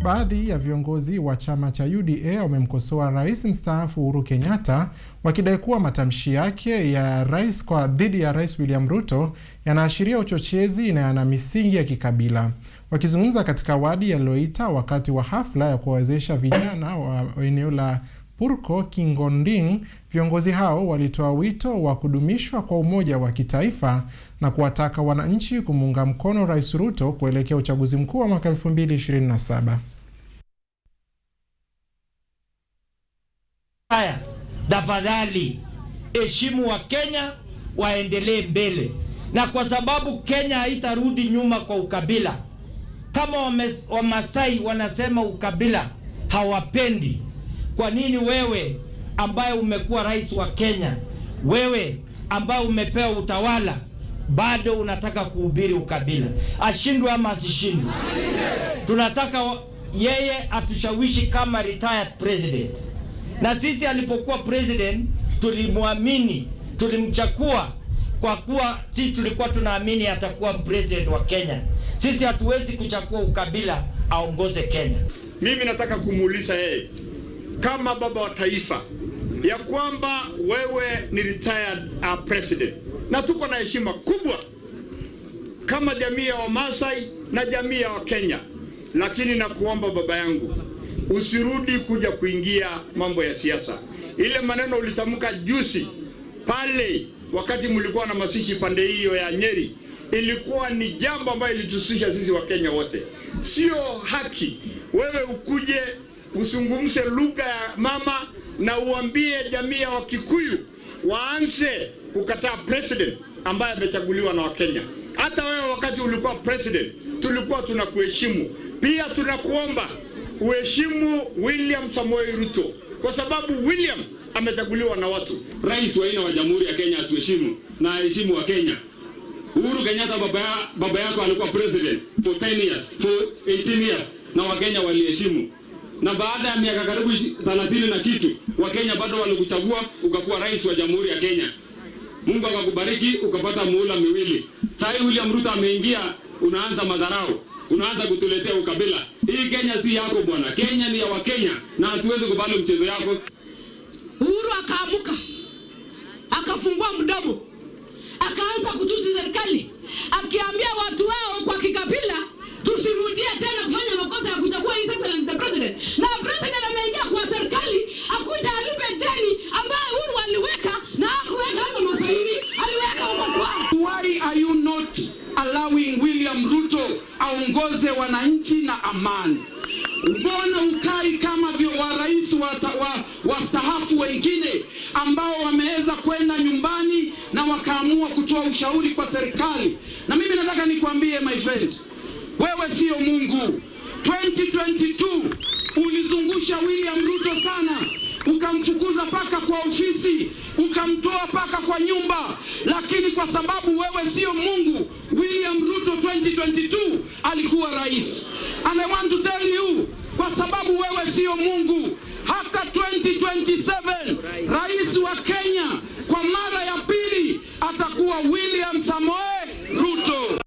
Baadhi ya viongozi wa chama cha UDA wamemkosoa Rais mstaafu Uhuru Kenyatta wakidai kuwa matamshi yake ya rais dhidi ya Rais William Ruto yanaashiria uchochezi na yana misingi ya kikabila. Wakizungumza katika wadi ya Loita wakati wa hafla ya kuwawezesha vijana wa eneo la Purko Kingonding, viongozi hao walitoa wito wa kudumishwa kwa umoja wa kitaifa na kuwataka wananchi kumuunga mkono Rais Ruto kuelekea uchaguzi mkuu wa mwaka 2027. Haya, tafadhali heshimu wa Kenya, waendelee mbele, na kwa sababu Kenya haitarudi nyuma kwa ukabila. Kama Wamasai wanasema ukabila hawapendi, kwa nini wewe ambaye umekuwa rais wa Kenya, wewe ambaye umepewa utawala, bado unataka kuhubiri ukabila? Ashindwe ama asishindwe? Tunataka yeye atushawishi kama retired president. Na sisi alipokuwa president tulimwamini, tulimchagua kwa kuwa sisi tulikuwa tunaamini atakuwa president wa Kenya. Sisi hatuwezi kuchagua ukabila aongoze Kenya. Mimi nataka kumuuliza yeye kama baba wa taifa ya kwamba wewe ni retired president, na tuko na heshima kubwa kama jamii ya Wamasai na jamii ya Wakenya, lakini nakuomba baba yangu, usirudi kuja kuingia mambo ya siasa. Ile maneno ulitamka juzi pale wakati mlikuwa na masishi pande hiyo ya Nyeri, ilikuwa ni jambo ambalo ilitusisha sisi wa Kenya wote. Sio haki wewe ukuje usungumze lugha ya mama na uambie jamii ya Wakikuyu waanze kukataa president ambaye amechaguliwa na Wakenya. Hata wewe wakati ulikuwa president tulikuwa tunakuheshimu. Pia tunakuomba uheshimu William Samoei Ruto, kwa sababu William amechaguliwa na watu. Rais wa ina wa Jamhuri ya Kenya atuheshimu na heshimu wa Kenya. Uhuru Kenyatta baba yako alikuwa president for 10 years, for 18 years, na Wakenya waliheshimu. Na baada ya miaka karibu 30 na kitu, Wakenya bado walikuchagua ukakuwa rais wa Jamhuri ya Kenya. Mungu akakubariki ukapata muhula miwili. Sasa William Ruto ameingia, unaanza madharau, unaanza kutuletea ukabila. Hii Kenya si yako bwana. Kenya ni ya Wakenya na hatuwezi kubali mchezo yako. Uhuru akaamuka, akafungua mdomo, akaanza kutusi serikali, akiambia watu wao kwa kikabila tusirudie tena kufanya makosa ya kuchagua His Excellency the President. Na president ameingia kwa serikali akuja alipe deni ambayo Uhuru aliweka na hakuweka hata masaini, aliweka huko kwao. Why are you not allowing William Ruto aongoze wananchi na amani? Mbona ukai kama wa rais wastaafu wengine ambao wameweza kwenda nyumbani na wakaamua kutoa ushauri kwa serikali? Na mimi nataka nikwambie my friend, wewe sio Mungu. 2022 ulizungusha William Ruto sana, ukamfukuza paka kwa ofisi, ukamtoa paka kwa nyumba, lakini kwa sababu wewe sio Mungu, William Ruto 2022 alikuwa rais. And I want to tell you, kwa sababu wewe sio Mungu, hata 2027 rais wa Kenya kwa mara ya pili atakuwa William Samoei Ruto.